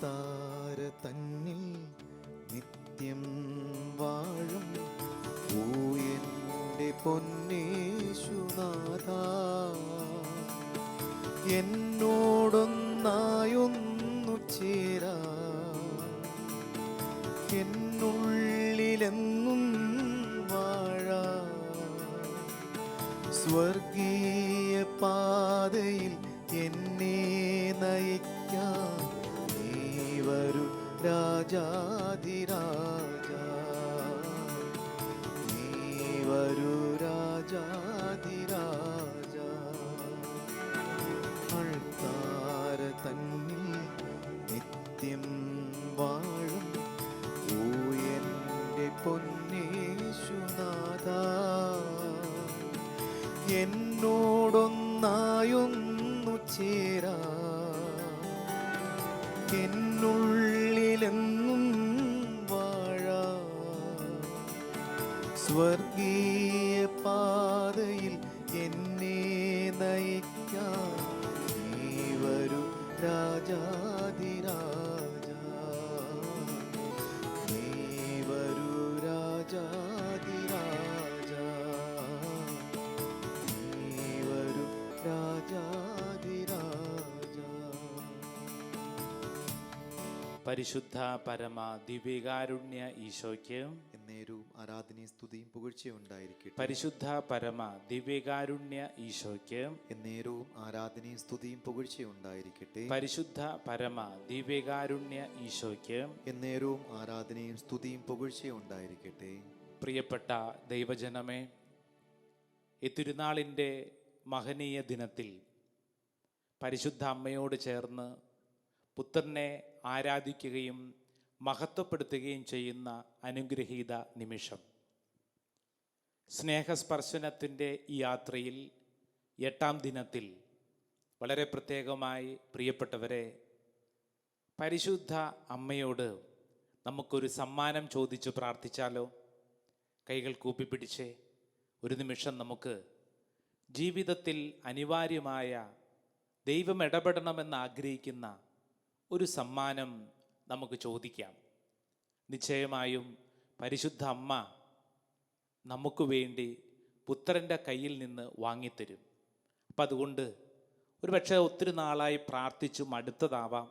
അൾത്താര തന്നിൽ നിത്യം വാഴും ഓ എൻ്റെ പൊന്നേശുനാഥ, എന്നോടൊന്നായൊന്നു ചേരാ എന്നുള്ളിലെന്നും വാഴാ സ്വർഗീയ പാതയിൽ എന്നെ നയിക്കാൻ നീ വരൂ രാജാധിരാജ, നീ വരൂ രാജാധിരാജ. അൾത്താര തന്നിൽ നിത്യം വാഴും ഓ എൻ്റെ പൊന്നേശുനാഥ, എന്നോടൊന്നായൊന്നു ചേരാ എന്നുള്ളിലെന്നും വാഴാ സ്വർഗീയ പാതയിൽ എന്നെ നയിക്കാൻ നീ വരൂ രാജാധിരാജ, നീ വരൂ രാജാധിരാജ, നീ വരൂ രാജാധിരാജ. പരിശുദ്ധ പരമ ദിവ്യകാരുണ്യ ഈശോയ്ക്ക് എന്നേരവും ആരാധനയും സ്തുതിയും പുകഴ്ചയും ഉണ്ടായിരിക്കട്ടെ. പരിശുദ്ധ പരമ ദിവ്യകാരുണ്യ ഈശോയ്ക്ക് എന്നേരവും ആരാധനയും സ്തുതിയും പുകഴ്ചയും ഉണ്ടായിരിക്കട്ടെ. പരിശുദ്ധ പരമ ദിവ്യകാരുണ്യ ഈശോയ്ക്ക് എന്നേരവും ആരാധനയും സ്തുതിയും പുകഴ്ചയും ഉണ്ടായിരിക്കട്ടെ. പ്രിയപ്പെട്ട ദൈവജനമേ, ഈ തിരുനാളിൻ്റെ മഹനീയ ദിനത്തിൽ പരിശുദ്ധ അമ്മയോട് ചേർന്ന് പുത്രനെ ആരാധിക്കുകയും മഹത്വപ്പെടുത്തുകയും ചെയ്യുന്ന അനുഗ്രഹീത നിമിഷം. സ്നേഹസ്പർശനത്തിൻ്റെ ഈ യാത്രയിൽ 8ാം ദിനത്തിൽ വളരെ പ്രത്യേകമായി പ്രിയപ്പെട്ടവരെ, പരിശുദ്ധ അമ്മയോട് നമുക്കൊരു സമ്മാനം ചോദിച്ചു പ്രാർത്ഥിച്ചാലോ? കൈകൾ കൂപ്പിപ്പിടിച്ച് ഒരു നിമിഷം നമുക്ക് ജീവിതത്തിൽ അനിവാര്യമായ ദൈവം ഇടപെടണമെന്ന് ആഗ്രഹിക്കുന്ന ഒരു സമ്മാനം നമുക്ക് ചോദിക്കാം. നിശ്ചയമായും പരിശുദ്ധ അമ്മ നമുക്ക് വേണ്ടി പുത്രൻ്റെ കയ്യിൽ നിന്ന് വാങ്ങിത്തരും. അപ്പം അതുകൊണ്ട് ഒരുപക്ഷെ ഒത്തിരി നാളായി പ്രാർത്ഥിച്ചു മടുത്തതാവാം,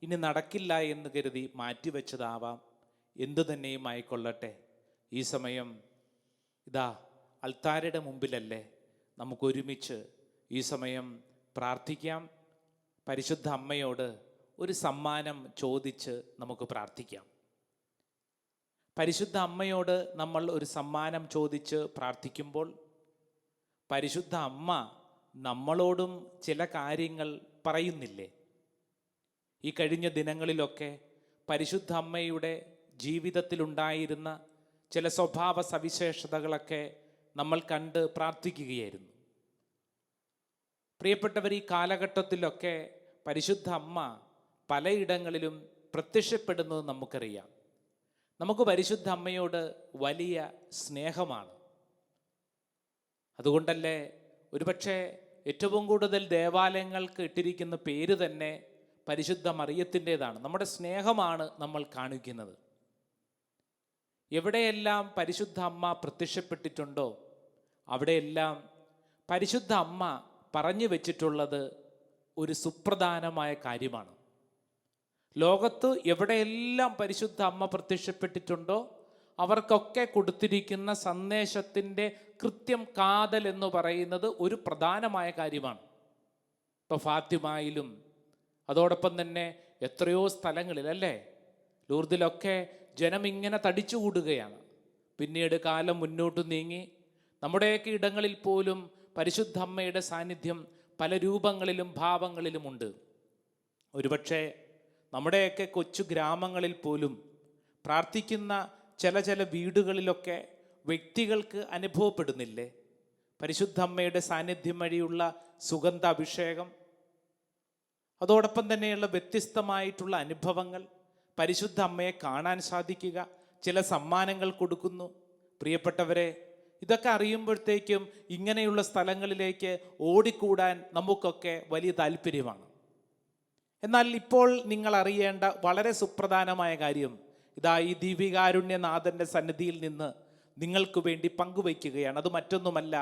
ഇനി നടക്കില്ല എന്ന് കരുതി മാറ്റിവെച്ചതാവാം, എന്തു തന്നെയും ആയിക്കൊള്ളട്ടെ, ഈ സമയം ഇതാ അൾത്താരയുടെ മുമ്പിലല്ലേ, നമുക്കൊരുമിച്ച് ഈ സമയം പ്രാർത്ഥിക്കാം. പരിശുദ്ധ അമ്മയോട് ഒരു സമ്മാനം ചോദിച്ച് നമുക്ക് പ്രാർത്ഥിക്കാം. പരിശുദ്ധ അമ്മയോട് നമ്മൾ ഒരു സമ്മാനം ചോദിച്ച് പ്രാർത്ഥിക്കുമ്പോൾ പരിശുദ്ധ അമ്മ നമ്മളോടും ചില കാര്യങ്ങൾ പറയുന്നില്ലേ? ഈ കഴിഞ്ഞ ദിനങ്ങളിലൊക്കെ പരിശുദ്ധ അമ്മയുടെ ജീവിതത്തിലുണ്ടായിരുന്ന ചില സ്വഭാവ സവിശേഷതകളൊക്കെ നമ്മൾ കണ്ട് പ്രാർത്ഥിക്കുകയായിരുന്നു. പ്രിയപ്പെട്ടവർ, ഈ കാലഘട്ടത്തിലൊക്കെ പരിശുദ്ധ അമ്മ പലയിടങ്ങളിലും പ്രത്യക്ഷപ്പെടുന്നത് നമുക്കറിയാം. നമുക്ക് പരിശുദ്ധ അമ്മയോട് വലിയ സ്നേഹമാണ്. അതുകൊണ്ടല്ലേ ഒരുപക്ഷെ ഏറ്റവും കൂടുതൽ ദേവാലയങ്ങൾക്ക് ഇട്ടിരിക്കുന്ന പേര് തന്നെ പരിശുദ്ധ മറിയത്തിൻ്റെതാണ്. നമ്മുടെ സ്നേഹമാണ് നമ്മൾ കാണിക്കുന്നത്. എവിടെയെല്ലാം പരിശുദ്ധ അമ്മ പ്രത്യക്ഷപ്പെട്ടിട്ടുണ്ടോ അവിടെയെല്ലാം പരിശുദ്ധ അമ്മ പറഞ്ഞു വെച്ചിട്ടുള്ളത് ഒരു സുപ്രധാനമായ കാര്യമാണ്. ലോകത്ത് എവിടെയെല്ലാം പരിശുദ്ധ അമ്മ പ്രത്യക്ഷപ്പെട്ടിട്ടുണ്ടോ അവർക്കൊക്കെ കൊടുത്തിരിക്കുന്ന സന്ദേശത്തിൻ്റെ കൃത്യം കാതൽ എന്ന് പറയുന്നത് ഒരു പ്രധാനമായ കാര്യമാണ്. ഇപ്പോൾ ഫാത്തിമയിലും അതോടൊപ്പം തന്നെ എത്രയോ സ്ഥലങ്ങളിൽ അല്ലേ, ലൂർദിലൊക്കെ ജനം ഇങ്ങനെ തടിച്ചുകൂടുകയാണ്. പിന്നീട് കാലം മുന്നോട്ട് നീങ്ങി നമ്മുടെയൊക്കെ ഇടങ്ങളിൽ പോലും പരിശുദ്ധ അമ്മയുടെ സാന്നിധ്യം പല രൂപങ്ങളിലും ഭാവങ്ങളിലുമുണ്ട്. ഒരുപക്ഷെ നമ്മുടെയൊക്കെ കൊച്ചു ഗ്രാമങ്ങളിൽ പോലും പ്രാർത്ഥിക്കുന്ന ചില വീടുകളിലൊക്കെ വ്യക്തികൾക്ക് അനുഭവപ്പെടുന്നില്ലേ പരിശുദ്ധ അമ്മയുടെ സാന്നിധ്യം വഴിയുള്ള സുഗന്ധ അഭിഷേകം? അതോടൊപ്പം തന്നെയുള്ള വ്യത്യസ്തമായിട്ടുള്ള അനുഭവങ്ങൾ, പരിശുദ്ധ അമ്മയെ കാണാൻ സാധിക്കുക, ചില സമ്മാനങ്ങൾ കൊടുക്കുന്നു. പ്രിയപ്പെട്ടവരെ, ഇതൊക്കെ അറിയുമ്പോഴത്തേക്കും ഇങ്ങനെയുള്ള സ്ഥലങ്ങളിലേക്ക് ഓടിക്കൂടാൻ നമുക്കൊക്കെ വലിയ താല്പര്യമാണ്. എന്നാൽ ഇപ്പോൾ നിങ്ങൾ അറിയേണ്ട വളരെ സുപ്രധാനമായ കാര്യം ഇതാ ഈ ദീപികാരുണ്യനാഥൻ്റെ സന്നിധിയിൽ നിന്ന് നിങ്ങൾക്ക് വേണ്ടി പങ്കുവയ്ക്കുകയാണ്. അത് മറ്റൊന്നുമല്ല,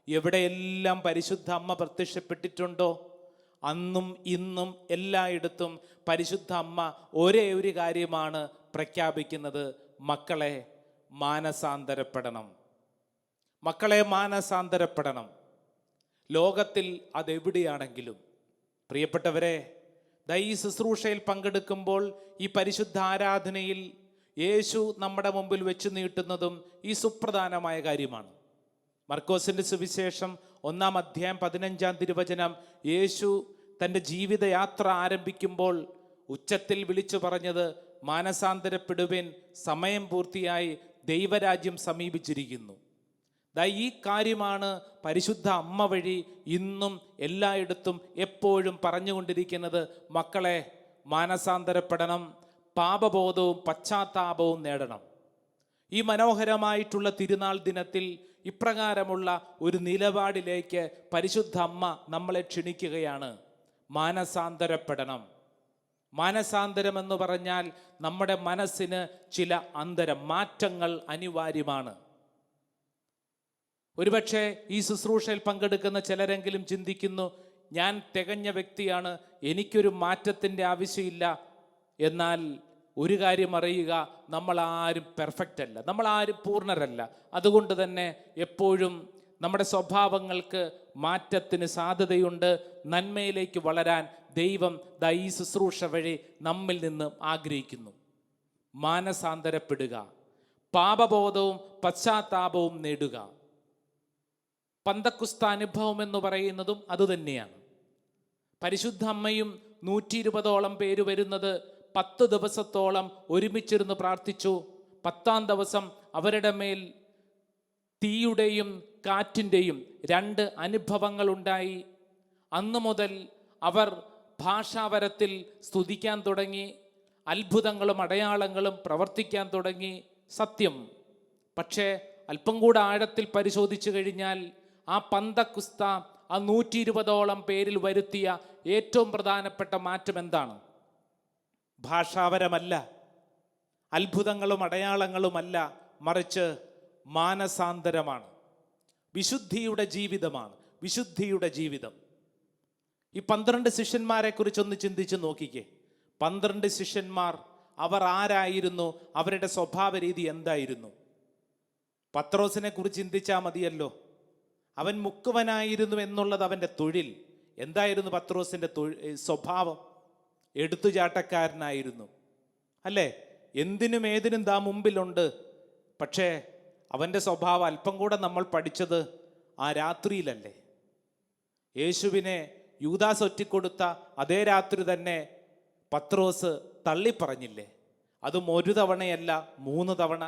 എവിടെയെല്ലാം പരിശുദ്ധ അമ്മ പ്രത്യക്ഷപ്പെട്ടിട്ടുണ്ടോ അന്നും ഇന്നും എല്ലായിടത്തും പരിശുദ്ധ അമ്മ ഒരേ ഒരു കാര്യമാണ് പ്രഖ്യാപിക്കുന്നത്: മക്കളെ മാനസാന്തരപ്പെടണം, മക്കളെ മാനസാന്തരപ്പെടണം. ലോകത്തിൽ അതെവിടെയാണെങ്കിലും പ്രിയപ്പെട്ടവരെ, ഈ ശുശ്രൂഷയിൽ പങ്കെടുക്കുമ്പോൾ, ഈ പരിശുദ്ധ ആരാധനയിൽ യേശു നമ്മുടെ മുമ്പിൽ വെച്ച് നീട്ടുന്നതും ഈ സുപ്രധാനമായ കാര്യമാണ്. മർക്കോസിന്റെ സുവിശേഷം 1-ാം അധ്യായം 15-ാം തിരുവചനം, യേശു തൻ്റെ ജീവിതയാത്ര ആരംഭിക്കുമ്പോൾ ഉച്ചത്തിൽ വിളിച്ചു പറഞ്ഞത്: മാനസാന്തരപ്പെടുവിൻ, സമയം പൂർത്തിയായി, ദൈവരാജ്യം സമീപിച്ചിരിക്കുന്നു. ഈ കാര്യമാണ് പരിശുദ്ധ അമ്മ വഴി ഇന്നും എല്ലായിടത്തും എപ്പോഴും പറഞ്ഞുകൊണ്ടിരിക്കുന്നത്: മക്കളെ മാനസാന്തരപ്പെടണം, പാപബോധവും പശ്ചാത്താപവും നേടണം. ഈ മനോഹരമായിട്ടുള്ള തിരുനാൾ ദിനത്തിൽ ഇപ്രകാരമുള്ള ഒരു നിലപാടിലേക്ക് പരിശുദ്ധ അമ്മ നമ്മളെ ക്ഷണിക്കുകയാണ്. മാനസാന്തരപ്പെടണം. മാനസാന്തരം എന്ന് പറഞ്ഞാൽ നമ്മുടെ മനസ്സിന് ചില മാറ്റങ്ങൾ അനിവാര്യമാണ്. ഒരുപക്ഷെ ഈ ശുശ്രൂഷയിൽ പങ്കെടുക്കുന്ന ചിലരെങ്കിലും ചിന്തിക്കുന്നു, ഞാൻ തികഞ്ഞ വ്യക്തിയാണ്, എനിക്കൊരു മാറ്റത്തിൻ്റെ ആവശ്യമില്ല. എന്നാൽ ഒരു കാര്യം അറിയുക, നമ്മളാരും പെർഫെക്റ്റ് അല്ല, നമ്മളാരും പൂർണ്ണരല്ല. അതുകൊണ്ട് തന്നെ എപ്പോഴും നമ്മുടെ സ്വഭാവങ്ങൾക്ക് മാറ്റത്തിന് സാധ്യതയുണ്ട്. നന്മയിലേക്ക് വളരാൻ ദൈവം ഈ ശുശ്രൂഷ വഴി നമ്മിൽ നിന്ന് ആഗ്രഹിക്കുന്നു. മാനസാന്തരപ്പെടുക, പാപബോധവും പശ്ചാത്താപവും നേടുക. പന്തക്കുസ്ത അനുഭവം എന്ന് പറയുന്നതും അതുതന്നെയാണ്. പരിശുദ്ധ അമ്മയും 120ഓളം പേര് വരുന്നത് 10 ദിവസത്തോളം ഒരുമിച്ചിരുന്ന് പ്രാർത്ഥിച്ചു. 10-ാം ദിവസം അവരുടെ മേൽ തീയുടെയും കാറ്റിൻ്റെയും 2 അനുഭവങ്ങൾ ഉണ്ടായി. അന്നു മുതൽ അവർ ഭാഷാവരത്തിൽ സ്തുതിക്കാൻ തുടങ്ങി, അത്ഭുതങ്ങളും അടയാളങ്ങളും പ്രവർത്തിക്കാൻ തുടങ്ങി. സത്യം. പക്ഷേ അല്പം കൂടെ ആഴത്തിൽ പരിശോധിച്ചു കഴിഞ്ഞാൽ ആ പന്തക്കുസ്ത, ആ 120ഓളം പേരിൽ വരുത്തിയ ഏറ്റവും പ്രധാനപ്പെട്ട മാറ്റം എന്താണ്? ഭാഷാവരമല്ല, അത്ഭുതങ്ങളും അടയാളങ്ങളുമല്ല, മറിച്ച് മാനസാന്തരമാണ്, വിശുദ്ധിയുടെ ജീവിതമാണ്. വിശുദ്ധിയുടെ ജീവിതം. ഈ 12 ശിഷ്യന്മാരെ കുറിച്ചൊന്ന് ചിന്തിച്ച് നോക്കിക്കേ. 12 ശിഷ്യന്മാർ, അവർ ആരായിരുന്നു? അവരുടെ സ്വഭാവ രീതി എന്തായിരുന്നു? പത്രോസിനെ കുറിച്ച് ചിന്തിച്ചാൽ മതിയല്ലോ. അവൻ മുക്കുവനായിരുന്നു എന്നുള്ളത് അവൻ്റെ തൊഴിൽ. എന്തായിരുന്നു പത്രോസിൻ്റെ സ്വഭാവം? എടുത്തുചാട്ടക്കാരനായിരുന്നു, അല്ലേ? എന്തിനും ഏതിനും മുമ്പിലുണ്ട്. പക്ഷേ അവൻ്റെ സ്വഭാവം അല്പം കൂടെ നമ്മൾ പഠിച്ചത് ആ രാത്രിയിലല്ലേ? യേശുവിനെ യൂദാസ് ഒറ്റിക്കൊടുത്ത അതേ രാത്രി തന്നെ പത്രോസ് തള്ളിപ്പറഞ്ഞില്ലേ? അതും 1 തവണയല്ല, 3 തവണ.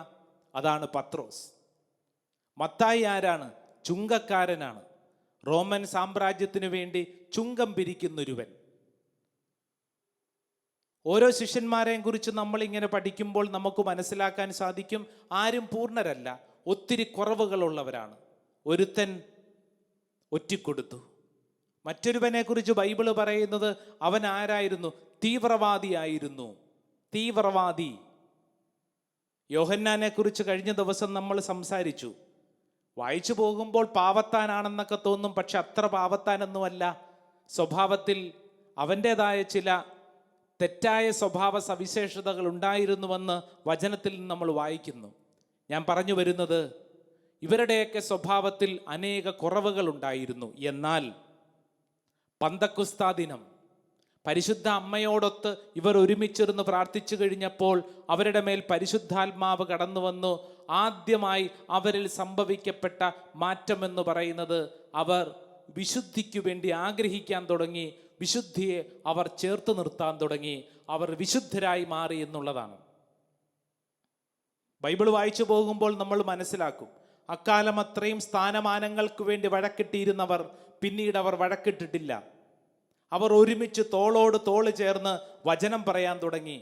അതാണ് പത്രോസ്. മത്തായി ആരാണ്? ചുങ്കക്കാരനാണ്. റോമൻ സാമ്രാജ്യത്തിന് വേണ്ടി ചുങ്കം പിരിക്കുന്നൊരുവൻ. ഓരോ ശിഷ്യന്മാരെയും കുറിച്ച് നമ്മൾ ഇങ്ങനെ പഠിക്കുമ്പോൾ നമുക്ക് മനസ്സിലാക്കാൻ സാധിക്കും, ആരും പൂർണ്ണരല്ല, ഒത്തിരി കുറവുകളുള്ളവരാണ്. ഒരുത്തൻ ഒറ്റിക്കൊടുത്തു. മറ്റൊരുവനെ കുറിച്ച് ബൈബിള് പറയുന്നത് അവൻ ആരായിരുന്നു? തീവ്രവാദിയായിരുന്നു. തീവ്രവാദി. യോഹന്നാനെ കുറിച്ച് കഴിഞ്ഞ ദിവസം നമ്മൾ സംസാരിച്ചു. വായിച്ചു പോകുമ്പോൾ പാവത്താനാണെന്നൊക്കെ തോന്നും, പക്ഷെ അത്ര പാവത്താനൊന്നുമല്ല. സ്വഭാവത്തിൽ അവൻ്റെതായ ചില തെറ്റായ സ്വഭാവ സവിശേഷതകൾ ഉണ്ടായിരുന്നുവെന്ന് വചനത്തിൽ നമ്മൾ വായിക്കുന്നു. ഞാൻ പറഞ്ഞു വരുന്നത്, ഇവരുടെയൊക്കെ സ്വഭാവത്തിൽ അനേക കുറവുകൾ ഉണ്ടായിരുന്നു. എന്നാൽ പന്തക്കുസ്താ ദിനം പരിശുദ്ധ അമ്മയോടൊത്ത് ഇവർ ഒരുമിച്ചിരുന്ന് പ്രാർത്ഥിച്ചു കഴിഞ്ഞപ്പോൾ അവരുടെ മേൽ പരിശുദ്ധാത്മാവ് കടന്നു വന്നു. ആദ്യമായി അവരിൽ സംഭവിക്കപ്പെട്ട മാറ്റമെന്ന് പറയുന്നത്, അവർ വിശുദ്ധിക്ക് വേണ്ടി ആഗ്രഹിക്കാൻ തുടങ്ങി. വിശുദ്ധിയെ അവർ ചേർത്ത് നിർത്താൻ തുടങ്ങി. അവർ വിശുദ്ധരായി മാറി എന്നുള്ളതാണ്. ബൈബിൾ വായിച്ചു പോകുമ്പോൾ നമ്മൾ മനസ്സിലാക്കും, അക്കാലം അത്രയും സ്ഥാനമാനങ്ങൾക്ക് വേണ്ടി വഴക്കിട്ടിരുന്നവർ പിന്നീട് അവർ വഴക്കിട്ടിട്ടില്ല. അവർ ഒരുമിച്ച് തോളോട് തോള് ചേർന്ന് വചനം പറയാൻ തുടങ്ങി.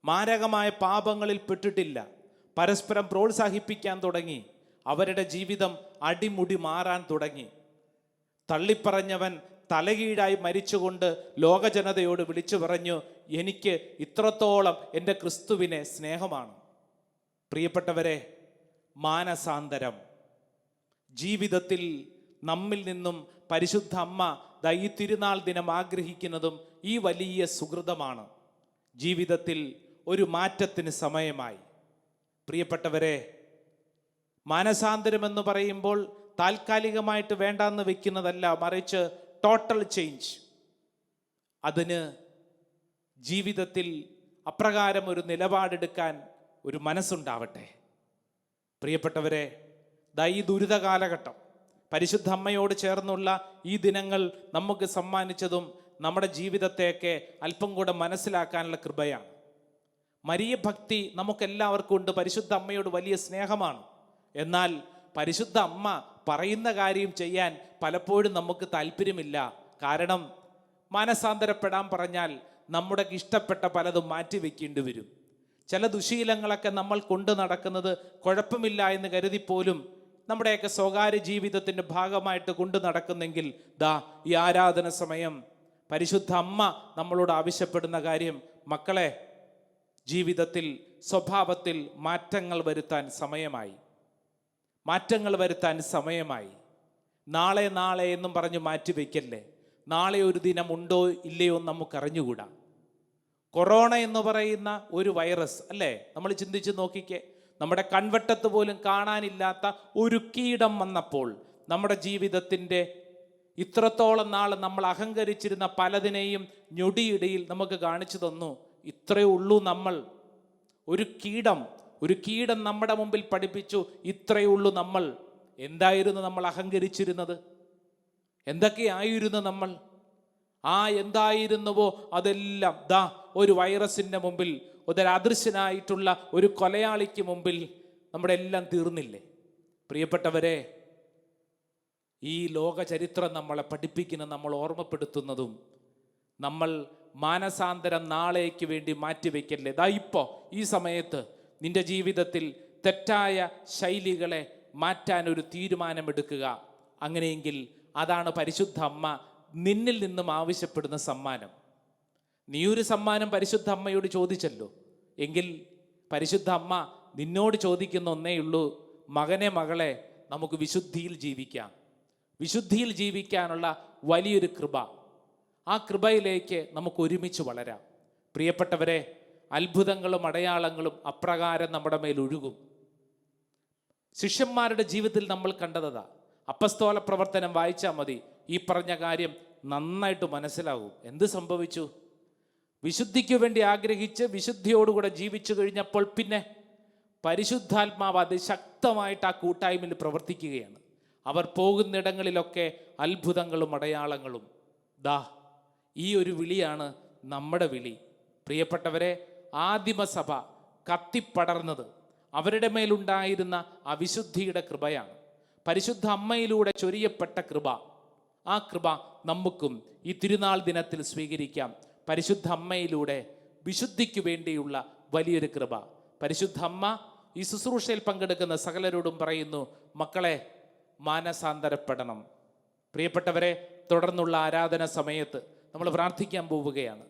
മാരകമായ പാപങ്ങളിൽ പെട്ടിട്ടില്ല. പരസ്പരം പ്രോത്സാഹിപ്പിക്കാൻ തുടങ്ങി. അവരുടെ ജീവിതം അടിമുടി മാറാൻ തുടങ്ങി. തള്ളിപ്പറഞ്ഞവൻ തലകീഴായി മരിച്ചുകൊണ്ട് ലോകജനതയോട് വിളിച്ചു പറഞ്ഞു, എനിക്ക് ഇത്രത്തോളം എൻ്റെ ക്രിസ്തുവിനെ സ്നേഹമാണ്. പ്രിയപ്പെട്ടവരെ, മാനസാന്തരം ജീവിതത്തിൽ നമ്മിൽ നിന്നും പരിശുദ്ധ അമ്മ ഈ തിരുനാൾ ദിനം ആഗ്രഹിക്കുന്നതും ഈ വലിയ സുഹൃതമാണ്. ജീവിതത്തിൽ ഒരു മാറ്റത്തിന് സമയമായി. പ്രിയപ്പെട്ടവരെ, മാനസാന്തരം എന്ന് പറയുമ്പോൾ താൽക്കാലികമായിട്ട് വേണ്ടാന്ന് വെക്കുന്നതല്ല, മറിച്ച് ടോട്ടൽ ചേഞ്ച്. അതിന് ജീവിതത്തിൽ അപ്രകാരം ഒരു നിലപാടെടുക്കാൻ ഒരു മനസ്സുണ്ടാവട്ടെ. പ്രിയപ്പെട്ടവരെ, ഈ ദുരിത കാലഘട്ടം പരിശുദ്ധ അമ്മയോട് ചേർന്നുള്ള ഈ ദിനങ്ങൾ നമുക്ക് സമ്മാനിച്ചതും നമ്മുടെ ജീവിതത്തെയൊക്കെ അല്പം കൂടെ മനസ്സിലാക്കാനുള്ള കൃപയാണ്. മരിയ ഭക്തി നമുക്കെല്ലാവർക്കും ഉണ്ട്. പരിശുദ്ധ അമ്മയോട് വലിയ സ്നേഹമാണ്. എന്നാൽ പരിശുദ്ധ അമ്മ പറയുന്ന കാര്യം ചെയ്യാൻ പലപ്പോഴും നമുക്ക് താല്പര്യമില്ല. കാരണം മാനസാന്തരപ്പെടാൻ പറഞ്ഞാൽ നമ്മുടെ ഇഷ്ടപ്പെട്ട പലതും മാറ്റിവെക്കേണ്ടി വരും. ചില ദുശീലങ്ങളൊക്കെ നമ്മൾ കൊണ്ടു നടക്കുന്നത് കുഴപ്പമില്ല എന്ന് കരുതിപ്പോലും നമ്മുടെയൊക്കെ സ്വകാര്യ ജീവിതത്തിൻ്റെ ഭാഗമായിട്ട് കൊണ്ടു നടക്കുന്നെങ്കിൽ ഈ ആരാധന സമയം പരിശുദ്ധ അമ്മ നമ്മളോട് ആവശ്യപ്പെടുന്ന കാര്യം, മക്കളെ, ജീവിതത്തിൽ സ്വഭാവത്തിൽ മാറ്റങ്ങൾ വരുത്താൻ സമയമായി. നാളെ നാളെ എന്നും പറഞ്ഞു മാറ്റിവെക്കല്ലേ. നാളെ ഒരു ദിനം ഉണ്ടോ ഇല്ലയോ നമുക്കറിഞ്ഞുകൂടാ. കൊറോണ എന്ന് പറയുന്ന ഒരു വൈറസ് അല്ലേ, നമ്മൾ ചിന്തിച്ച് നോക്കിക്കേ. നമ്മുടെ കൺവട്ടത്ത് പോലും കാണാനില്ലാത്ത ഒരു കീടം വന്നപ്പോൾ നമ്മുടെ ജീവിതത്തിൻ്റെ ഇത്രത്തോളം നാൾ നമ്മൾ അഹങ്കരിച്ചിരുന്ന പലതിനെയും ഞൊടിയിടയിൽ നമുക്ക് കാണിച്ചു തന്നു. ഇത്രയേ ഉള്ളൂ നമ്മൾ. ഒരു കീടം നമ്മുടെ മുമ്പിൽ പഠിപ്പിച്ചു, ഇത്രയേ ഉള്ളൂ നമ്മൾ. എന്തായിരുന്നു നമ്മൾ അഹങ്കരിച്ചിരുന്നത്? എന്തൊക്കെയായിരുന്നു നമ്മൾ? എന്തായിരുന്നുവോ അതെല്ലാം ഒരു വൈറസിൻ്റെ മുമ്പിൽ, ഒരു അദൃശ്യനായിട്ടുള്ള ഒരു കൊലയാളിക്ക് മുമ്പിൽ നമ്മുടെ എല്ലാം തീർന്നില്ലേ? പ്രിയപ്പെട്ടവരെ, ഈ ലോക ചരിത്രം നമ്മളെ പഠിപ്പിക്കുന്ന, നമ്മൾ ഓർമ്മപ്പെടുത്തുന്നതും നമ്മൾ മാനസാന്തരം നാളേക്ക് വേണ്ടി മാറ്റിവെക്കല്ലേ. ഇപ്പോൾ ഈ സമയത്ത് നിന്റെ ജീവിതത്തിൽ തെറ്റായ ശൈലികളെ മാറ്റാൻ ഒരു തീരുമാനമെടുക്കുക. അങ്ങനെയെങ്കിൽ അതാണ് പരിശുദ്ധ അമ്മ നിന്നിൽ നിന്നും ആവശ്യപ്പെടുന്ന സമ്മാനം. നീ ഒരു സമ്മാനം പരിശുദ്ധ അമ്മയോട് ചോദിച്ചല്ലോ, എങ്കിൽ പരിശുദ്ധ അമ്മ നിന്നോട് ചോദിക്കുന്ന ഒന്നേയുള്ളൂ, മകനെ മകളെ, നമുക്ക് വിശുദ്ധിയിൽ ജീവിക്കാം. വിശുദ്ധിയിൽ ജീവിക്കാനുള്ള വലിയൊരു കൃപ, ആ കൃപയിലേക്ക് നമുക്ക് ഒരുമിച്ച് വളരാം. പ്രിയപ്പെട്ടവരെ, അത്ഭുതങ്ങളും അടയാളങ്ങളും അപ്രകാരം നമ്മുടെ മേൽ ഒഴുകും. ശിഷ്യന്മാരുടെ ജീവിതത്തിൽ നമ്മൾ കണ്ടതാ. അപ്പസ്തോല പ്രവർത്തനം വായിച്ചാൽ മതി, ഈ പറഞ്ഞ കാര്യം നന്നായിട്ട് മനസ്സിലാകും. എന്ത് സംഭവിച്ചു? വിശുദ്ധിക്ക് വേണ്ടി ആഗ്രഹിച്ച് വിശുദ്ധിയോടുകൂടെ ജീവിച്ചു കഴിഞ്ഞപ്പോൾ പിന്നെ പരിശുദ്ധാത്മാവ് അതിശക്തമായിട്ട് ആ കൂട്ടായ്മയിൽ പ്രവർത്തിക്കുകയാണ്. അവർ പോകുന്നിടങ്ങളിലൊക്കെ അത്ഭുതങ്ങളും അടയാളങ്ങളും. ഈ ഒരു വിളിയാണ് നമ്മുടെ വിളി. പ്രിയപ്പെട്ടവരെ, ആദിമസഭ കത്തിപ്പടർന്നത് അവരുടെ മേലുണ്ടായിരുന്ന അവിശുദ്ധിയുടെ കൃപയാണ്. പരിശുദ്ധ അമ്മയിലൂടെ ചൊരിയപ്പെട്ട കൃപ. ആ കൃപ നമുക്കും ഈ തിരുനാൾ ദിനത്തിൽ സ്വീകരിക്കാം. പരിശുദ്ധ അമ്മയിലൂടെ വിശുദ്ധിക്ക് വേണ്ടിയുള്ള വലിയൊരു കൃപ. പരിശുദ്ധ അമ്മ ഈ ശുശ്രൂഷയിൽ പങ്കെടുക്കുന്ന സകലരോടും പറയുന്നു, മക്കളെ, മാനസാന്തരപ്പെടണം. പ്രിയപ്പെട്ടവരെ, തുടർന്നുള്ള ആരാധന സമയത്ത് നമ്മൾ പ്രാർത്ഥിക്കാൻ പോവുകയാണ്.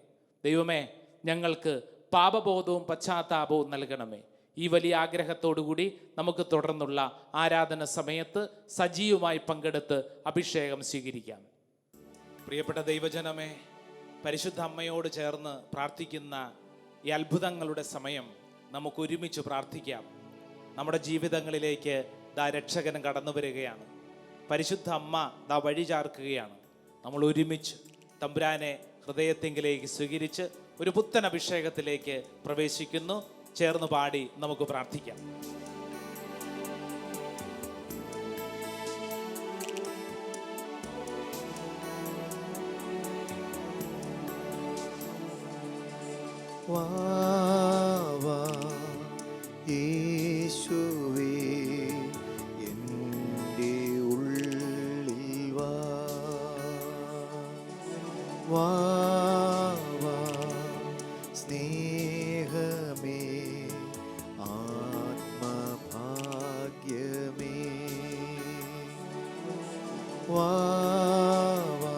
ദൈവമേ, ഞങ്ങൾക്ക് പാപബോധവും പശ്ചാത്താപവും നൽകണമേ. ഈ വലിയ ആഗ്രഹത്തോടുകൂടി നമുക്ക് തുടർന്നുള്ള ആരാധന സമയത്ത് സജീവമായി പങ്കെടുത്ത് അഭിഷേകം സ്വീകരിക്കാം. പ്രിയപ്പെട്ട ദൈവജനമേ, പരിശുദ്ധ അമ്മയോട് ചേർന്ന് പ്രാർത്ഥിക്കുന്ന ഈ അത്ഭുതങ്ങളുടെ സമയം നമുക്ക് ഒരുമിച്ച് പ്രാർത്ഥിക്കാം. നമ്മുടെ ജീവിതങ്ങളിലേക്ക് രക്ഷകൻ കടന്നു വരികയാണ്. പരിശുദ്ധ അമ്മ വഴി ചാർക്കുകയാണ്. നമ്മൾ ഒരുമിച്ച് തമ്പുരാനെ ഹൃദയത്തിങ്കിലേക്ക് സ്വീകരിച്ച് ഒരു പുത്തൻ അഭിഷേകത്തിലേക്ക് പ്രവേശിക്കുന്നു. ചേർന്ന് പാടി നമുക്ക് പ്രാർത്ഥിക്കാം. വാവാ യേശുവേ, എൻ്റെ ഉള്ളിൽ വാവാ സ്നേഹമേ, ആത്മഭാഗ്യമേ, വാവാ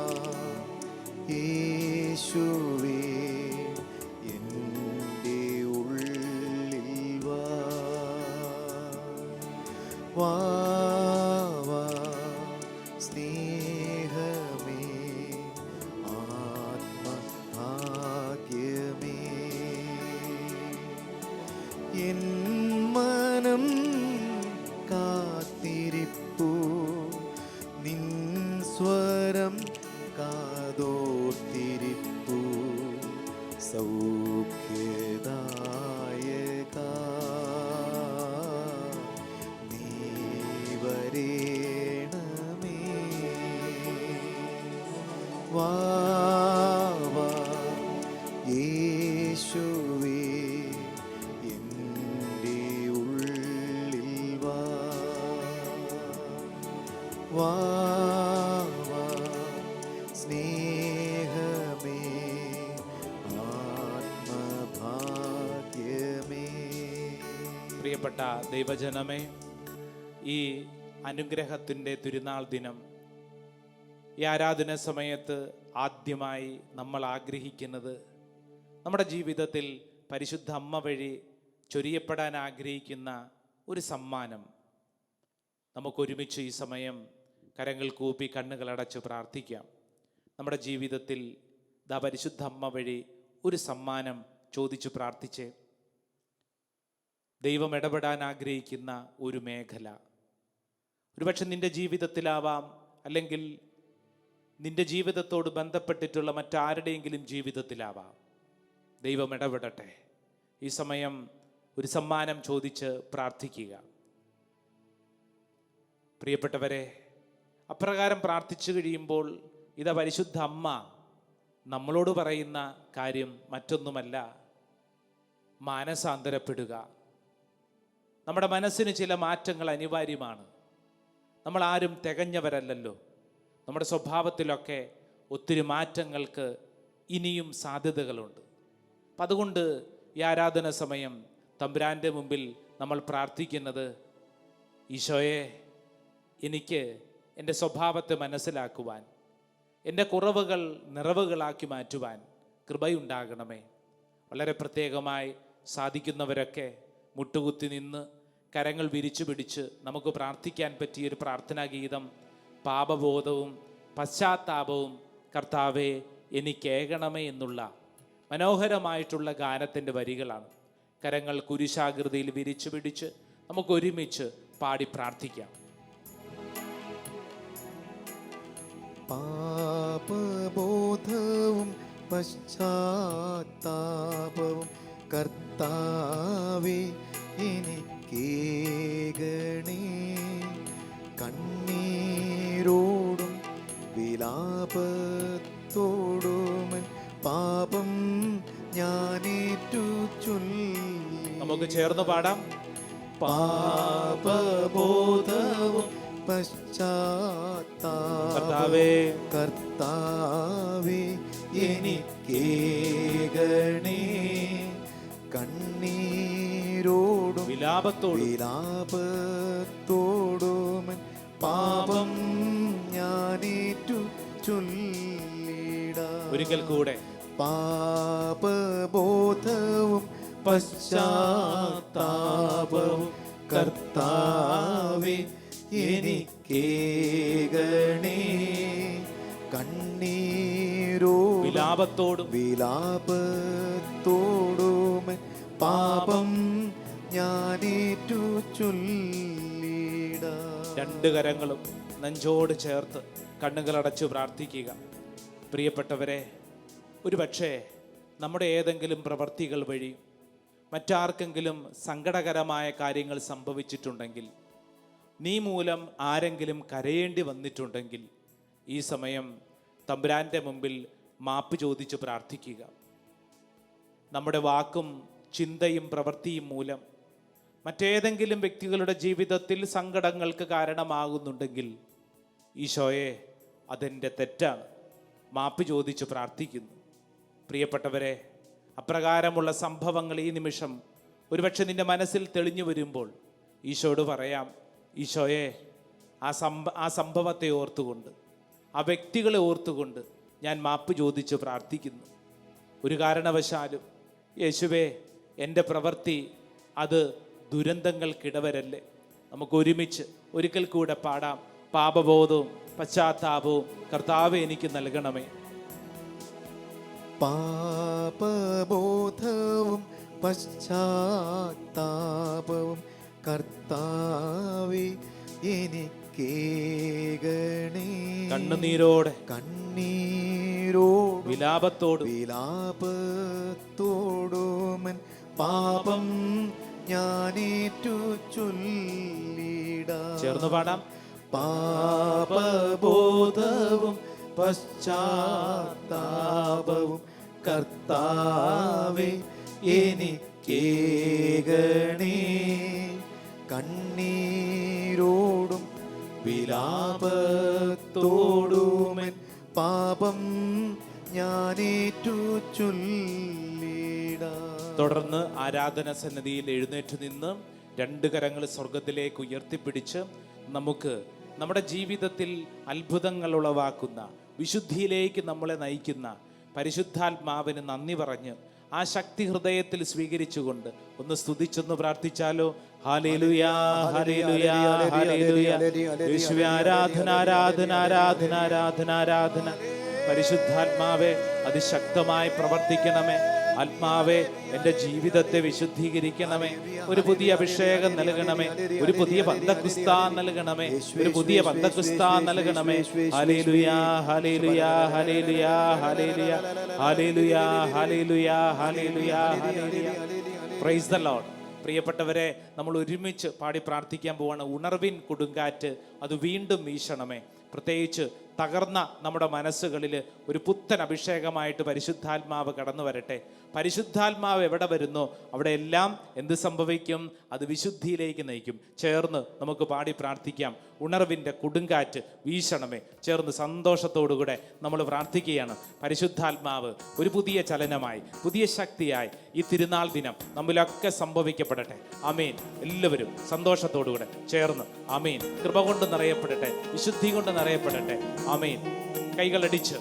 സൗഖ്യദായക നീ വരേണമേ. വാ വാ യേശുവേ എൻ്റെ ഉള്ളിൽ വാ. വാ വാ സ്നേഹമേ ആത്മഭാഗ്യമേ. പ്രിയപ്പെട്ട ദൈവജനമേ, ഈ അനുഗ്രഹത്തിൻ്റെ തിരുനാൾ ദിനം, ഈ ആരാധന സമയത്ത് ആദ്യമായി നമ്മൾ ആഗ്രഹിക്കുന്നത് നമ്മുടെ ജീവിതത്തിൽ പരിശുദ്ധ അമ്മ വഴി ചൊരിയപ്പെടാൻ ആഗ്രഹിക്കുന്ന ഒരു സമ്മാനം. നമുക്കൊരുമിച്ച് ഈ സമയം കരങ്ങൾ കൂപ്പി കണ്ണുകളടച്ച് പ്രാർത്ഥിക്കാം. നമ്മുടെ ജീവിതത്തിൽ പരിശുദ്ധ അമ്മ വഴി ഒരു സമ്മാനം ചോദിച്ചു പ്രാർത്ഥിച്ചേ. ദൈവം ഇടപെടാൻ ആഗ്രഹിക്കുന്ന ഒരു മേഖല, ഒരുപക്ഷെ നിന്റെ ജീവിതത്തിലാവാം, അല്ലെങ്കിൽ നിന്റെ ജീവിതത്തോട് ബന്ധപ്പെട്ടിട്ടുള്ള മറ്റാരുടെയെങ്കിലും ജീവിതത്തിലാവാം. ദൈവം ഇടപെടട്ടെ. ഈ സമയം ഒരു സമ്മാനം ചോദിച്ച് പ്രാർത്ഥിക്കുക. പ്രിയപ്പെട്ടവരെ, അപ്രകാരം പ്രാർത്ഥിച്ചു കഴിയുമ്പോൾ പരിശുദ്ധ അമ്മ നമ്മളോട് പറയുന്ന കാര്യം മറ്റൊന്നുമല്ല, മാനസാന്തരപ്പെടുക. നമ്മുടെ മനസ്സിന് ചില മാറ്റങ്ങൾ അനിവാര്യമാണ്. നമ്മൾ ആരും തികഞ്ഞവരല്ലല്ലോ. നമ്മുടെ സ്വഭാവത്തിലൊക്കെ ഒത്തിരി മാറ്റങ്ങൾക്ക് ഇനിയും സാധ്യതകളുണ്ട്. അപ്പം അതുകൊണ്ട് ഈ ആരാധന സമയം തമ്പുരാൻ്റെ മുമ്പിൽ നമ്മൾ പ്രാർത്ഥിക്കുന്നത്, ഈശോയെ, എനിക്ക് എൻ്റെ സ്വഭാവത്തെ മനസ്സിലാക്കുവാൻ, എൻ്റെ കുറവുകൾ നിറവുകളാക്കി മാറ്റുവാൻ കൃപയുണ്ടാകണമേ. വളരെ പ്രത്യേകമായി സാധിക്കുന്നവരൊക്കെ മുട്ടുകുത്തി നിന്ന് കരങ്ങൾ വിരിച്ചു പിടിച്ച് നമുക്ക് പ്രാർത്ഥിക്കാൻ പറ്റിയൊരു പ്രാർത്ഥനാ ഗീതം, പാപബോധവും പശ്ചാത്താപവും കർത്താവേ എനിക്കേകണമേ എന്നുള്ള മനോഹരമായിട്ടുള്ള ഗാനത്തിൻ്റെ വരികളാണ്. കരങ്ങൾ കുരിശാകൃതിയിൽ വിരിച്ചു പിടിച്ച് നമുക്ക് ഒരുമിച്ച് പാടി പ്രാർത്ഥിക്കാം. പാപബോധവും പശ്ചാത്താപവും കർത്താവേ എനിക്കേകണേ. കണ്ണീരോടും വിലാപത്തോടുമൻ പാപം ഞാനേറ്റു ചൊല്ലി. നമുക്ക് ചേർന്ന് പാടാം. പാപബോധവും പശ്ചാത്താപവും കർത്താവേ എനിക്കേകണേ. കണ്ണീരോടും വിലാപത്തോടുമൻ പാപം ഞാനേറ്റു ചൊല്ലിടാം. ഒരിക്കൽ കൂടെ. പാപബോധവും പശ്ചാത്താപവും കർത്താവേ എനിക്കേകണേ. കണ്ണീരോടും വിലാപത്തോടുമൻ പാപം ഞാനേറ്റു ചൊല്ലിടാം. രണ്ട് കരങ്ങളും നെഞ്ചോട് ചേർത്ത് കണ്ണുകളടച്ചു പ്രാർത്ഥിക്കുക. പ്രിയപ്പെട്ടവരെ, ഒരുപക്ഷെ നമ്മുടെ ഏതെങ്കിലും പ്രവൃത്തികൾ വഴി മറ്റാർക്കെങ്കിലും സങ്കടകരമായ കാര്യങ്ങൾ സംഭവിച്ചിട്ടുണ്ടെങ്കിൽ, നീ മൂലം ആരെങ്കിലും കരയേണ്ടി വന്നിട്ടുണ്ടെങ്കിൽ, ഈ സമയം തമ്പുരാൻ്റെ മുമ്പിൽ മാപ്പ് ചോദിച്ച് പ്രാർത്ഥിക്കുക. നമ്മുടെ വാക്കും ചിന്തയും പ്രവൃത്തിയും മൂലം മറ്റേതെങ്കിലും വ്യക്തികളുടെ ജീവിതത്തിൽ സങ്കടങ്ങൾക്ക് കാരണമാകുന്നുണ്ടെങ്കിൽ, ഈശോയെ, അതെൻ്റെ തെറ്റാണ്, മാപ്പ് ചോദിച്ച് പ്രാർത്ഥിക്കുന്നു. പ്രിയപ്പെട്ടവരെ, അപ്രകാരമുള്ള സംഭവങ്ങൾ ഈ നിമിഷം ഒരുപക്ഷെ നിന്റെ മനസ്സിൽ തെളിഞ്ഞു വരുമ്പോൾ ഈശോയോട് പറയാം, ഈശോയെ, ആ സംഭവത്തെ ഓർത്തുകൊണ്ട്, ആ വ്യക്തികളെ ഓർത്തുകൊണ്ട് ഞാൻ മാപ്പ് ചോദിച്ച് പ്രാർത്ഥിക്കുന്നു. ഒരു കാരണവശാലും യേശുവേ, എൻ്റെ പ്രവൃത്തി അത് ദുരന്തങ്ങൾക്കിടവരല്ലേ. നമുക്ക് ഒരുമിച്ച് ഒരിക്കൽ കൂടെ പാടാം. പാപബോധവും പശ്ചാത്താപവും കർത്താവേ എനിക്ക് നൽകണമേ. പാപബോധവും പശ്ചാത്താപവും കർത്താവേ എനിക്കേകണേ. കണ്ണുനീരോടെ വിലാപത്തോടുമൻ പാപം ഞാനേറ്റു ചൊല്ലിടാം. ചേർന്ന് പാടാം. പാപബോധവും പശ്ചാത്താപവും കർത്താവേ എനിക്കേകണേ. കണ്ണീരോടും വിലാപത്തോടുമൻ പാപം ഞാനേറ്റു ചൊല്ലിടാം. തുടർന്ന് ആരാധന സന്നിധിയിൽ എഴുന്നേറ്റ് നിന്ന് രണ്ട് കരങ്ങൾ സ്വർഗത്തിലേക്ക് ഉയർത്തിപ്പിടിച്ച് നമുക്ക് നമ്മുടെ ജീവിതത്തിൽ അത്ഭുതങ്ങൾ ഉളവാക്കുന്ന, വിശുദ്ധിയിലേക്ക് നമ്മളെ നയിക്കുന്ന പരിശുദ്ധാത്മാവിന് നന്ദി പറഞ്ഞ് ആ ശക്തി ഹൃദയത്തിൽ സ്വീകരിച്ചുകൊണ്ട് ഒന്ന് സ്തുതിച്ചൊന്ന് പ്രാർത്ഥിച്ചാലോ? ഹല്ലേലൂയാ, ഹല്ലേലൂയാ, ഹല്ലേലൂയാ. യേശുവേ, ആരാധന, ആരാധന, ആരാധന, ആരാധന, ആരാധന. പരിശുദ്ധാത്മാവേ, അതിശക്തമായി പ്രവർത്തിക്കണമേ. ആത്മാവേ, എൻ്റെ ജീവിതത്തെ വിശുദ്ധീകരിക്കണമേ. ഒരു പുതിയ അഭിഷേകം നൽകണമേ. ഒരു പുതിയ പന്തക്കുസ്ത നൽകണമേ. ഒരു പുതിയ പന്തക്കുസ്ത നൽകണമേ. Hallelujah, hallelujah, hallelujah, hallelujah, hallelujah, hallelujah, hallelujah, hallelujah. Praise the lord. പ്രിയപ്പെട്ടവരെ, നമ്മൾ ഒരുമിച്ച് പാടി പ്രാർത്ഥിക്കാൻ പോവാണ്. ഉണർവിൻ കൊടുങ്കാറ്റ് അത് വീണ്ടും വീശണമേ. പ്രത്യേകിച്ച് തകർന്ന നമ്മുടെ മനസ്സുകളിൽ ഒരു പുത്തൻ അഭിഷേകമായിട്ട് പരിശുദ്ധാത്മാവ് കടന്നു വരട്ടെ. പരിശുദ്ധാത്മാവ് എവിടെ വരുന്നോ അവിടെ എല്ലാം എന്ത് സംഭവിക്കും? അത് വിശുദ്ധിയിലേക്ക് നയിക്കും. ചേർന്ന് നമുക്ക് പാടി പ്രാർത്ഥിക്കാം. ഉണർവിൻ്റെ കൊടുങ്കാറ്റ് വീശണമേ. ചേർന്ന് സന്തോഷത്തോടുകൂടെ നമ്മൾ പ്രാർത്ഥിക്കുകയാണ്. പരിശുദ്ധാത്മാവ് ഒരു പുതിയ ചലനമായി, പുതിയ ശക്തിയായി ഈ തിരുനാൾ ദിനം നമ്മിലൊക്കെ സംഭവിക്കപ്പെടട്ടെ. ആമേൻ. എല്ലാവരും സന്തോഷത്തോടുകൂടെ ചേർന്ന് ആമേൻ. കൃപ കൊണ്ട് നിറയപ്പെടട്ടെ, വിശുദ്ധി കൊണ്ട് നിറയപ്പെടട്ടെ. ആമേൻ. കൈകളടിച്ച്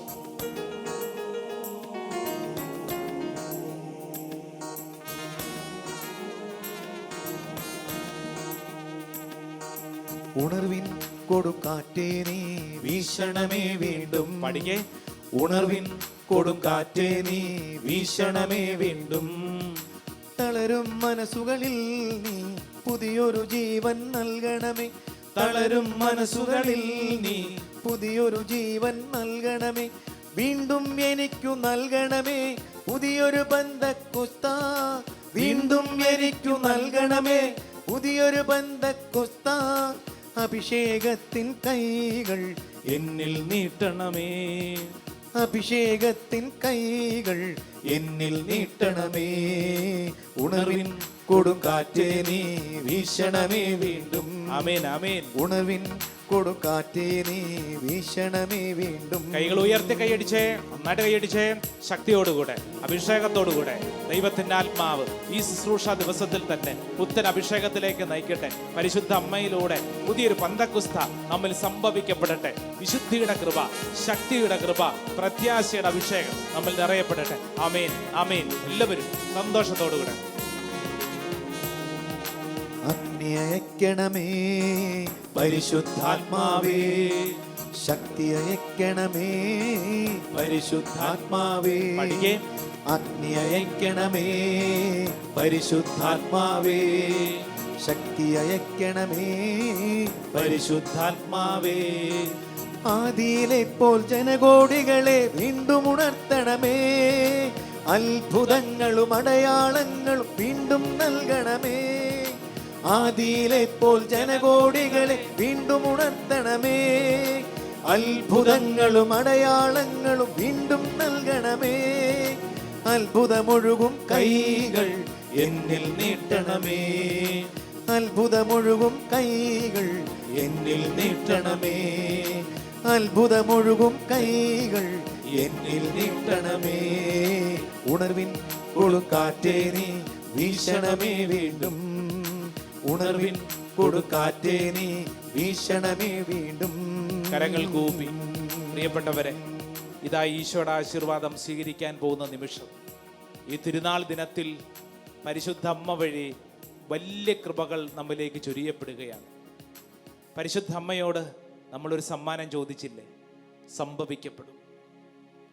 ഉണർവിൻ കൊടുങ്കാറ്റേ നീ വീശണമേ വീണ്ടും. പഠിക്കേ. ഉണർവിൻ കൊടുങ്കാറ്റേ നീ വീശണമേ വീണ്ടും. തളരും മനസ്സുകളിൽ നീ പുതിയൊരു ജീവൻ നൽകണമേ. തളരും മനസ്സുകളിൽ നീ പുതിയൊരു ജീവൻ നൽകണമേ. വീണ്ടും എനിക്കു നൽകണമേ പുതിയൊരു പന്തക്കുസ്ത. വീണ്ടും എനിക്കു നൽകണമേ പുതിയൊരു പന്തക്കുസ്ത. അഭിഷേകത്തിൻ കൈകൾ എന്നിൽ നീട്ടണമേ. അഭിഷേകത്തിൻ കൈകൾ എന്നിൽ നീട്ടണമേ. ഉണർവിൻ കൊടുങ്കാറ്റേ നീ വീശണമേ വീണ്ടും. ആമേൻ, ആമേൻ. ഉണർവിൻ കൊടുങ്കാറ്റേ നീ വീശണമേ വീണ്ടും. കൈകൾ ഉയർത്തി കൈയടിച്ചേ, നന്നായിട്ട് കൈയടിച്ചേ. ശക്തിയോടുകൂടെ, അഭിഷേകത്തോടുകൂടെ ദൈവത്തിന്റെ ആത്മാവ് ഈ ശുശ്രൂഷ ദിവസത്തിൽ തന്നെ പുത്തൻ അഭിഷേകത്തിലേക്ക് നയിക്കട്ടെ. പരിശുദ്ധ അമ്മയിലൂടെ പുതിയൊരു പന്തക്കുസ്ത നമ്മിൽ സംഭവിക്കപ്പെടട്ടെ. വിശുദ്ധിയുടെ കൃപ, ശക്തിയുടെ കൃപ, പ്രത്യാശയുടെ അഭിഷേകം നമ്മിൽ നിറയപ്പെടട്ടെ. ആമേൻ, ആമേൻ. എല്ലാവരും സന്തോഷത്തോടുകൂടെ അഗ്നി അയക്കണമേ പരിശുദ്ധാത്മാവേ. ശക്തി അയക്കണമേ പരിശുദ്ധാത്മാവേ. പഠിക്കേ. അഗ്നി അയക്കണമേ പരിശുദ്ധാത്മാവേ. ശക്തി അയക്കണമേ പരിശുദ്ധാത്മാവേ. ആദിയിലെപ്പോൾ ജനകോടികളെ വീണ്ടും ഉണർത്തണമേ. അത്ഭുതങ്ങളും അടയാളങ്ങളും വീണ്ടും നൽകണമേ. ആദിയിലെപ്പോൾ ജനകോടികളെ വീണ്ടും ഉണർത്തണമേ. അത്ഭുതങ്ങളും അടയാളങ്ങളും വീണ്ടും നൽകണമേ. അത്ഭുതമൊഴുകും കൈകൾ എന്നിൽ നീട്ടണമേ. അത്ഭുതമൊഴുകും കൈകൾ എന്നിൽ നീട്ടണമേ. അത്ഭുതമൊഴുകും കൈകൾ എന്നിൽ നീട്ടണമേ. ഉണർവിൻ കൊടുങ്കാറ്റേ നീ വീശണമേ വീണ്ടും. ഉണർവിൻ കൊടുങ്കാറ്റേ നീ വീശണമേ വീണ്ടും. കരങ്ങൾ കൂപ്പി പ്രിയപ്പെട്ടവരെ, ഇതാ ഈശോയുടെ ആശീർവാദം സ്വീകരിക്കാൻ പോകുന്ന നിമിഷം. ഈ തിരുനാൾ ദിനത്തിൽ പരിശുദ്ധ അമ്മ വഴി വലിയ കൃപകൾ നമ്മിലേക്ക് ചൊരിയപ്പെടുകയാണ്. പരിശുദ്ധ അമ്മയോട് നമ്മളൊരു സമ്മാനം ചോദിച്ചില്ലേ? സംഭവിക്കപ്പെടും.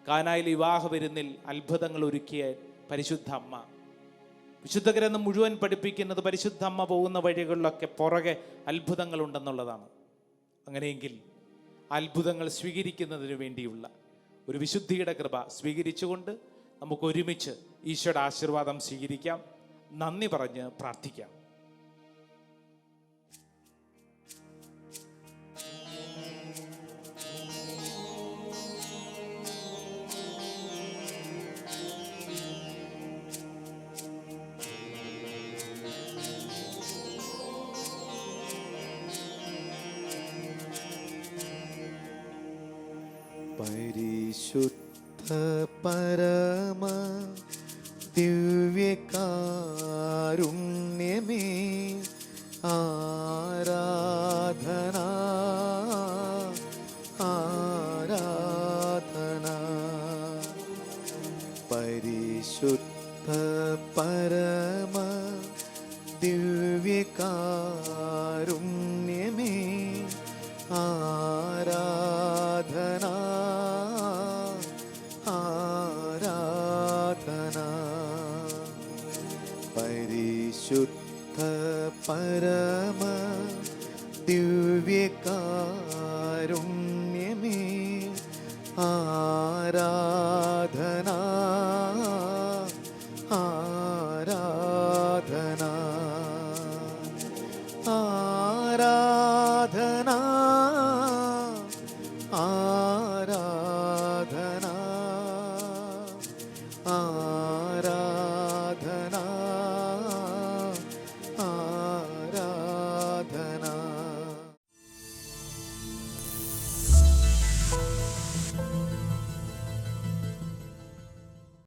കാനായിൽ വിവാഹ വിരുന്നിൽ അത്ഭുതങ്ങൾ ഒരുക്കിയ പരിശുദ്ധ അമ്മ. വിശുദ്ധ ഗ്രന്ഥം മുഴുവൻ പഠിപ്പിക്കുന്നത് പരിശുദ്ധ അമ്മ പോകുന്ന വഴികളിലൊക്കെ പുറകെ അത്ഭുതങ്ങൾ ഉണ്ടെന്നുള്ളതാണ്. അങ്ങനെയെങ്കിൽ അത്ഭുതങ്ങൾ സ്വീകരിക്കുന്നതിന് വേണ്ടിയുള്ള ഒരു വിശുദ്ധിയുടെ കൃപ സ്വീകരിച്ചുകൊണ്ട് നമുക്ക് ഒരുമിച്ച് ഈശോയുടെ ആശീർവാദം സ്വീകരിക്കാം. നന്ദി പറഞ്ഞ് പ്രാർത്ഥിക്കാം. പരിശുദ്ധ പരമ ദിവ്യകാരുണ്യമേ, ആരാധന ആരാധന. പരിശുദ്ധ പരമ ദിവ്യകാരുണ്യമേ, ആരാധന ആരാധന. പരിശുദ്ധ പരമ ദിവ്യകാരുണ്യമേ, ആരാധന ആരാധന. ആരാധന ആരാധന